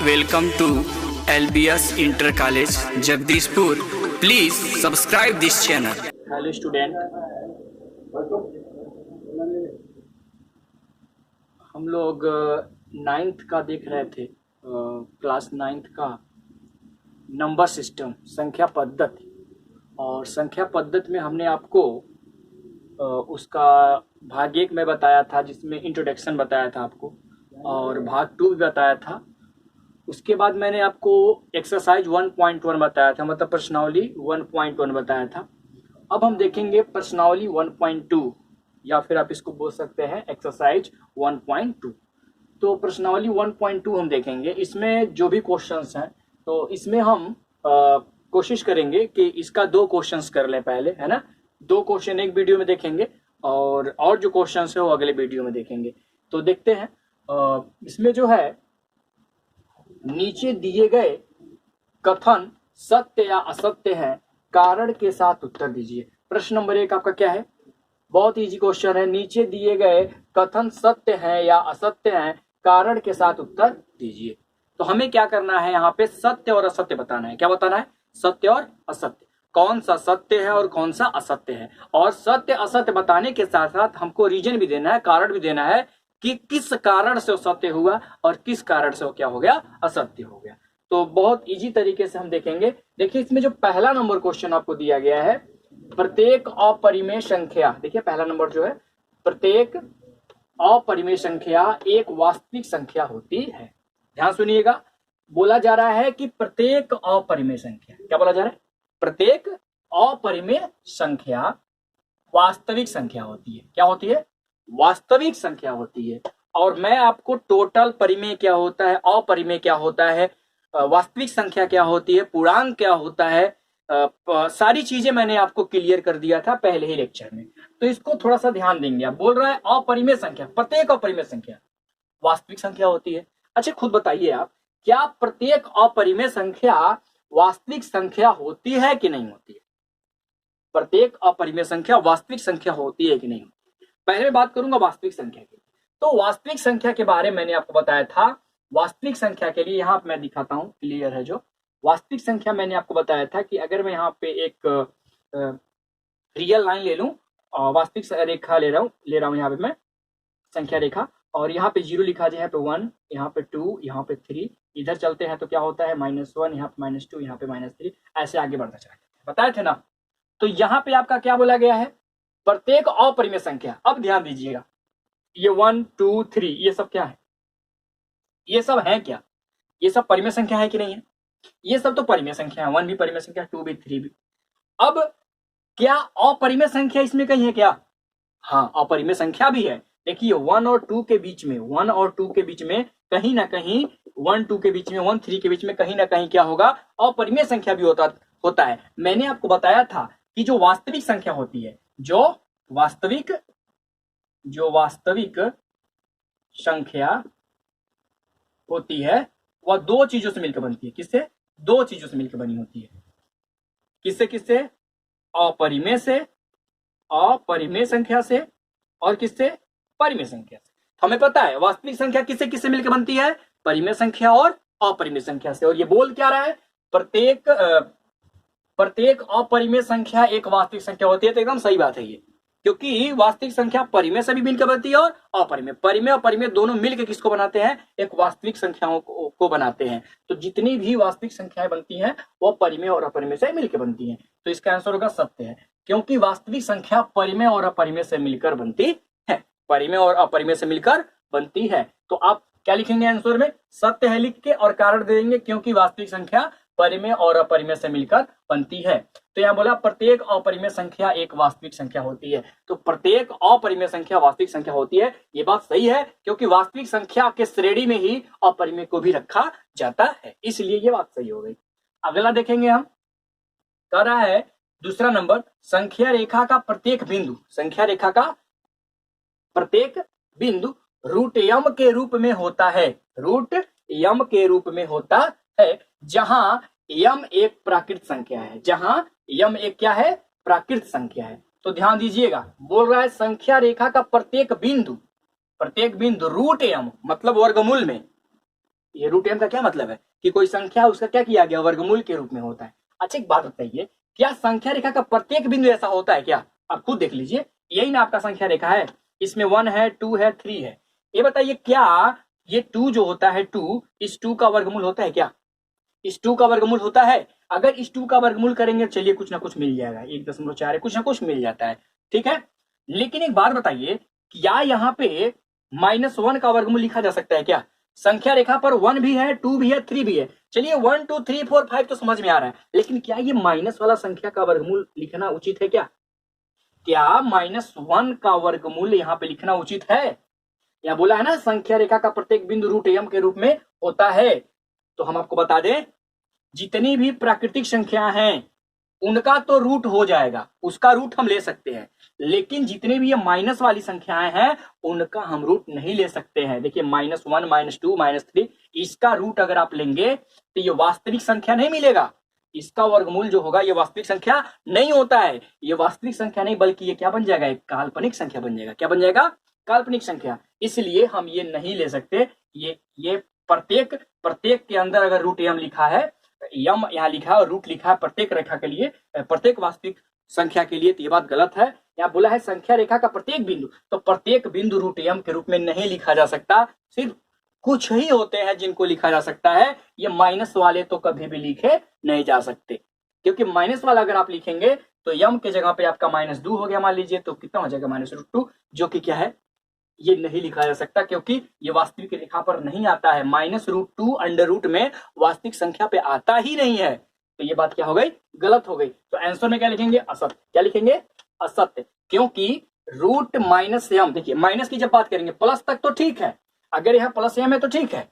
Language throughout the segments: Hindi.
Welcome to LBS Inter College, Jagdishpur. Please subscribe this channel. Hello student. हम लोग 9th का देख रहे थे, क्लास 9th का नंबर सिस्टम, संख्या पद्धति। और संख्या पद्धति में हमने आपको उसका भाग 1 में बताया था, जिसमें इंट्रोडक्शन बताया था आपको, और भाग 2 भी बताया था। उसके बाद मैंने आपको एक्सरसाइज 1.1 बताया था, मतलब प्रश्नावली 1.1 बताया था। अब हम देखेंगे प्रश्नावली 1.2, या फिर आप इसको बोल सकते हैं एक्सरसाइज 1.2। तो प्रश्नावली 1.2 हम देखेंगे। इसमें जो भी क्वेश्चंस हैं, तो इसमें हम कोशिश करेंगे कि इसका 2 क्वेश्चंस कर लें पहले, है ना। 2 क्वेश्चन एक वीडियो में देखेंगे और जो क्वेश्चंस है वो अगले वीडियो में देखेंगे। तो देखते हैं। इसमें जो है, नीचे दिए गए कथन सत्य या असत्य है, कारण के साथ उत्तर दीजिए। प्रश्न नंबर 1 आपका क्या है? बहुत इजी क्वेश्चन है। नीचे दिए गए कथन सत्य है या असत्य है, कारण के साथ उत्तर दीजिए। तो हमें क्या करना है, यहाँ पे सत्य और असत्य बताना है। क्या बताना है? सत्य और असत्य। कौन सा सत्य है और कौन सा असत्य है। और सत्य असत्य बताने के साथ साथ हमको रीजन भी देना है, कारण भी देना है कि किस कारण से वो सत्य हुआ और किस कारण से वो क्या हो गया, असत्य हो गया। तो बहुत इजी तरीके से हम देखेंगे। देखिए, इसमें जो पहला नंबर क्वेश्चन आपको दिया गया है, प्रत्येक अपरिमेय संख्या। देखिए पहला नंबर जो है, प्रत्येक अपरिमेय संख्या एक वास्तविक संख्या होती है। ध्यान सुनिएगा, बोला जा रहा है कि प्रत्येक अपरिमेय संख्या, क्या बोला जा रहा है? प्रत्येक अपरिमेय संख्या वास्तविक संख्या होती है। क्या होती है? वास्तविक संख्या होती है। और मैं आपको टोटल परिमेय क्या होता है, अपरिमेय क्या होता है, वास्तविक संख्या क्या होती है, पूर्णांक क्या होता है, सारी चीजें मैंने आपको क्लियर कर दिया था पहले ही लेक्चर में। तो इसको थोड़ा सा ध्यान देंगे। आप बोल रहा है अपरिमेय संख्या, प्रत्येक अपरिमेय संख्या वास्तविक संख्या होती है। अच्छा, खुद बताइए आप, क्या प्रत्येक अपरिमेय संख्या वास्तविक संख्या होती है कि नहीं होती है? प्रत्येक अपरिमेय संख्या वास्तविक संख्या होती है कि नहीं? पहले बात करूंगा वास्तविक संख्या की। तो वास्तविक संख्या के बारे में मैंने आपको बताया था। वास्तविक संख्या के लिए यहाँ मैं दिखाता हूँ, क्लियर है जो। वास्तविक संख्या मैंने आपको बताया था कि अगर मैं यहाँ पे एक रियल लाइन ले लूं, वास्तविक रेखा ले रहा हूँ यहाँ पे मैं संख्या रेखा, और यहाँ पे 0 लिखा जाए, यहाँ पे 1, यहाँ पे 2, यहाँ पे 3, इधर चलते हैं तो क्या होता है -1, यहाँ पे -2, यहाँ पे -3, ऐसे आगे बढ़ता चला जाता है। बताए थे ना। तो यहाँ पे आपका क्या बोला गया है? प्रत्येक अपरिमेय संख्या। अब ध्यान दीजिएगा, ये 1, 2, 3 ये सब क्या है? ये सब है क्या? ये सब परिमेय संख्या है कि नहीं है? ये सब तो परिमेय संख्या है। 1 भी परिमेय संख्या, 2 भी, 3 भी। अब क्या अपरिमेय संख्या इसमें कहीं है क्या? हाँ, अपरिमेय संख्या भी है। देखिए 1 और 2 के बीच में, 1 और 2 के बीच में कहीं ना कहीं, 1, 2 के बीच में, 1, 3 के बीच में कहीं ना कहीं क्या होगा, अपरिमेय संख्या भी होता है। मैंने आपको बताया था कि जो वास्तविक संख्या होती है, जो वास्तविक संख्या होती है, वह 2 चीजों से मिलकर बनती है। किससे? 2 चीजों से मिलकर बनी होती है। किससे? अपरिमेय से, अपरिमेय संख्या से, और किससे? परिमेय संख्या से। हमें पता है वास्तविक संख्या किससे मिलकर बनती है? परिमेय संख्या और अपरिमेय संख्या से। और ये बोल क्या रहा है? प्रत्येक अपरिमेय संख्या एक वास्तविक संख्या होती है। तो एकदम सही बात है ये, क्योंकि वास्तविक संख्या परिमेय से भी मिलकर बनती है और अपरिमेय। परिमेय और परिमेय दोनों मिलकर किसको बनाते हैं? एक वास्तविक संख्याओं को बनाते हैं। तो जितनी भी वास्तविक संख्याएं बनती हैं वो परिमेय और अपरिमेय से मिलकर बनती हैं। तो इसका आंसर होगा सत्य है, क्योंकि वास्तविक संख्या परिमेय और अपरिमेय से मिलकर बनती है। परिमेय और अपरिमेय से मिलकर बनती है। तो आप क्या लिखेंगे आंसर में? सत्य है लिख के, और कारण दे देंगे क्योंकि वास्तविक संख्या परिमेय और अपरिमेय से मिलकर बनती है। तो यहाँ बोला प्रत्येक अपरिमेय संख्या एक वास्तविक संख्या होती है। तो प्रत्येक अपरिमेय संख्या वास्तविक संख्या होती है। ये बात सही है, क्योंकि वास्तविक संख्या के श्रेणी में ही अपरिमेय को भी रखा जाता है, इसलिए ये बात सही हो गई। अगला देखेंगे हम, कह रहा है दूसरा नंबर, संख्या रेखा का प्रत्येक बिंदु, संख्या रेखा का प्रत्येक बिंदु रूट यम के रूप में होता है। रूट यम के रूप में होता है, जहां यम एक प्राकृत संख्या है। जहां यम एक क्या है? प्राकृत संख्या है। तो ध्यान दीजिएगा, बोल रहा है संख्या रेखा का प्रत्येक बिंदु रूट यम मतलब वर्गमूल में, ये रूट m का क्या मतलब है कि कोई संख्या उसका क्या किया गया, वर्गमूल के रूप में होता है। अच्छा एक बात बताइए, क्या संख्या रेखा का प्रत्येक बिंदु ऐसा होता है क्या? आप खुद देख लीजिए, यही ना आपका संख्या रेखा है, इसमें 1 है, 2 है, 3 है। ये बताइए क्या ये 2 जो होता है 2, इस 2 का वर्गमूल होता है क्या? इस 2 का वर्गमूल होता है? अगर इस 2 का वर्गमूल करेंगे चलिए कुछ ना कुछ मिल जाएगा, 1.4 कुछ ना कुछ मिल जाता है, ठीक है। लेकिन एक बात बताइए, क्या यहाँ पे -1 का वर्गमूल लिखा जा सकता है क्या? संख्या रेखा पर 1 भी है, 2 भी है, 3 भी है। चलिए 1 2 3 4 5 तो समझ में आ रहा है, लेकिन क्या ये माइनस वाला संख्या का वर्गमूल लिखना उचित है क्या? क्या -1 का वर्गमूल यहाँ पे लिखना उचित है? या बोला है ना संख्या रेखा का प्रत्येक बिंदु रूट m के रूप में होता है। तो हम आपको बता दें, जितनी भी प्राकृतिक संख्या हैं उनका तो रूट हो जाएगा, उसका रूट हम ले सकते हैं, लेकिन जितने भी ये माइनस वाली संख्याएं हैं उनका हम रूट नहीं ले सकते हैं। देखिए -1 -2 -3, इसका रूट अगर आप लेंगे तो ये वास्तविक संख्या नहीं मिलेगा, इसका वर्गमूल जो होगा ये वास्तविक संख्या नहीं होता है। ये वास्तविक संख्या नहीं बल्कि ये क्या बन जाएगा, एक काल्पनिक संख्या बन जाएगा। क्या बन जाएगा? काल्पनिक संख्या। इसलिए हम ये नहीं ले सकते। ये प्रत्येक के अंदर अगर रूट m लिखा है, यम यहाँ लिखा है और रूट लिखा है प्रत्येक रेखा के लिए, प्रत्येक वास्तविक संख्या के लिए, तो ये बात गलत है। यहाँ बोला है संख्या रेखा का प्रत्येक बिंदु, तो प्रत्येक बिंदु रूट m के रूप में नहीं लिखा जा सकता। सिर्फ कुछ ही होते हैं जिनको लिखा जा सकता है, ये माइनस वाले तो कभी भी लिखे नहीं जा सकते, क्योंकि माइनस वाला अगर आप लिखेंगे तो यम के जगह पे आपका -2 हो गया, मान लीजिए, तो कितना हो जाएगा -√2, जो कि क्या है, ये नहीं लिखा जा सकता क्योंकि ये वास्तविक रेखा पर नहीं आता है। -√2 अंडर रूट में वास्तविक संख्या पे आता ही नहीं है, तो ये बात क्या हो गई, गलत हो गई। तो आंसर में क्या लिखेंगे, असत्य। क्या लिखेंगे, असत्य, क्योंकि रूट -m, देखिए माइनस की जब बात करेंगे प्लस तक तो ठीक है, अगर यहाँ +m है तो ठीक है,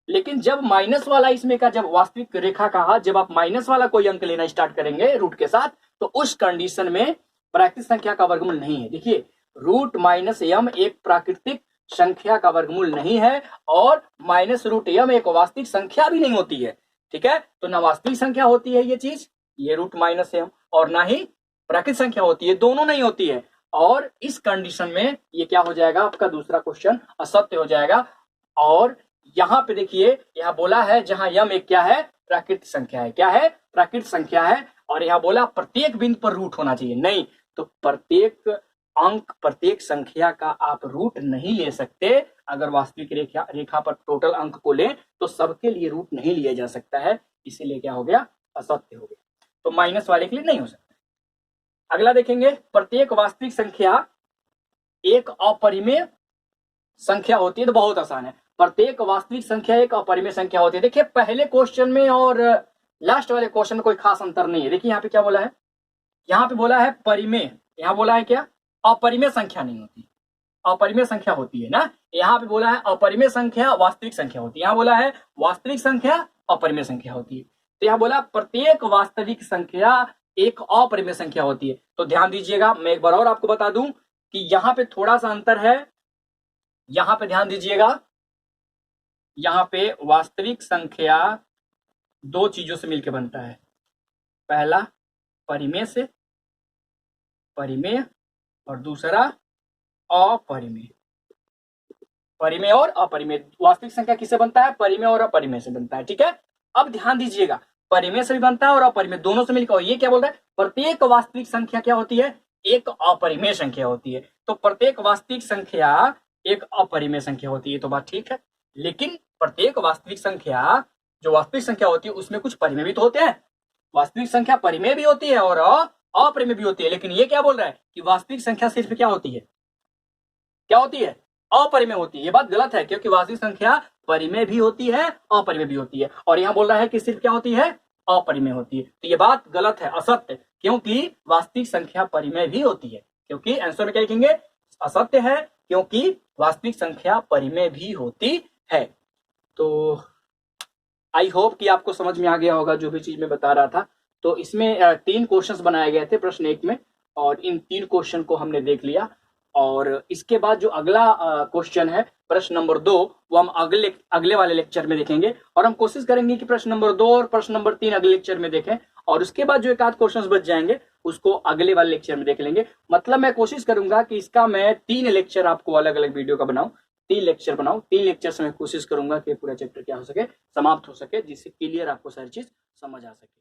लेकिन जब माइनस वाला इसमें का, जब वास्तविक रेखा का जब आप माइनस वाला कोई अंक लेना स्टार्ट करेंगे रूट के साथ, तो उस कंडीशन में प्राकृतिक संख्या का वर्गमूल नहीं है। देखिए √-m एक प्राकृतिक संख्या का वर्गमूल नहीं है और -√m एक वास्तविक संख्या भी नहीं होती है, ठीक है। तो ना वास्तविक संख्या होती है ये चीज, ये √-m, और ना ही प्राकृतिक संख्या होती है, दोनों नहीं होती है। और इस कंडीशन में ये क्या हो जाएगा, आपका दूसरा क्वेश्चन असत्य हो जाएगा। और यहाँ पे देखिए, यहाँ बोला है जहां यम एक क्या है, प्राकृतिक संख्या है, क्या है, प्राकृतिक संख्या है, और यहाँ बोला प्रत्येक बिंदु पर रूट होना चाहिए, नहीं, तो प्रत्येक अंक, प्रत्येक संख्या का आप रूट नहीं ले सकते। अगर वास्तविक रेखा पर टोटल अंक को लें तो सबके लिए रूट नहीं लिया जा सकता है, इसीलिए क्या हो गया, असत्य हो गया। तो माइनस वाले के लिए नहीं हो सकता। अगला देखेंगे, प्रत्येक वास्तविक संख्या एक अपरिमेय संख्या होती है। तो बहुत आसान है, प्रत्येक वास्तविक संख्या एक अपरिमेय संख्या होती है। देखिए पहले क्वेश्चन में और लास्ट वाले क्वेश्चन में कोई खास अंतर नहीं है। देखिए यहाँ पे क्या बोला है, यहाँ पे बोला है परिमेय, यहाँ बोला है क्या, अपरिमेय संख्या नहीं होती, अपरिमेय संख्या होती है ना। यहाँ पे बोला है अपरिमेय संख्या वास्तविक संख्या होती है, यहाँ बोला है वास्तविक संख्या अपरिमेय संख्या होती है। तो यहाँ बोला प्रत्येक वास्तविक संख्या एक अपरिमेय संख्या होती है। तो ध्यान दीजिएगा, मैं एक बार और आपको बता दूं कि यहाँ पे थोड़ा सा अंतर है। यहाँ पे ध्यान दीजिएगा, यहाँ पे वास्तविक संख्या दो चीजों से मिलकर बनता है, पहला परिमेय से, परिमेय, और दूसरा अपरिमेय। परिमेय और अपरिमेय, वास्तविक संख्या किससे बनता है, परिमेय और अपरिमेय से बनता है, ठीक है। अब ध्यान दीजिएगा, परिमेय से भी बनता है और अपरिमेय, दोनों से मिलकर। ये क्या बोल रहा है, प्रत्येक वास्तविक संख्या क्या होती है, एक अपरिमेय संख्या होती है। तो प्रत्येक वास्तविक संख्या एक अपरिमेय संख्या होती है, तो बात ठीक है। लेकिन प्रत्येक वास्तविक संख्या, जो वास्तविक संख्या होती है उसमें कुछ परिमेय भी तो होते हैं, वास्तविक संख्या परिमेय भी होती है और अपरिमेय भी होती है। लेकिन ये क्या बोल रहा है कि वास्तविक संख्या सिर्फ क्या होती है, क्या होती है, अपरिमेय होती है। ये बात गलत है, क्योंकि वास्तविक संख्या परिमेय भी होती है, अपरिमेय भी होती है, और यहाँ बोल रहा है कि सिर्फ क्या होती है, अपरिमेय होती है। तो ये बात गलत है, असत्य, क्योंकि वास्तविक संख्या परिमेय भी होती है। क्योंकि आंसर में क्या लिखेंगे, असत्य है, क्योंकि वास्तविक संख्या परिमेय भी होती है। तो आई होप कि आपको समझ में आ गया होगा जो भी चीज मैं बता रहा था। तो इसमें 3 क्वेश्चंस बनाए गए थे प्रश्न 1 में, और इन 3 क्वेश्चन को हमने देख लिया। और इसके बाद जो अगला क्वेश्चन है प्रश्न नंबर 2, वो हम अगले वाले लेक्चर में देखेंगे, और हम कोशिश करेंगे कि प्रश्न नंबर 2 और प्रश्न नंबर 3 अगले लेक्चर में देखें, और उसके बाद जो एक आध क्वेश्चन बच जाएंगे उसको अगले वाले लेक्चर में देख लेंगे। मतलब मैं कोशिश करूंगा कि इसका मैं 3 लेक्चर आपको अलग अलग वीडियो का बनाऊं, 3 लेक्चर बनाओ। 3 लेक्चर से मैं कोशिश करूंगा कि पूरा चैप्टर क्या हो सके, समाप्त हो सके, जिससे क्लियर आपको सारी चीज समझ आ सके।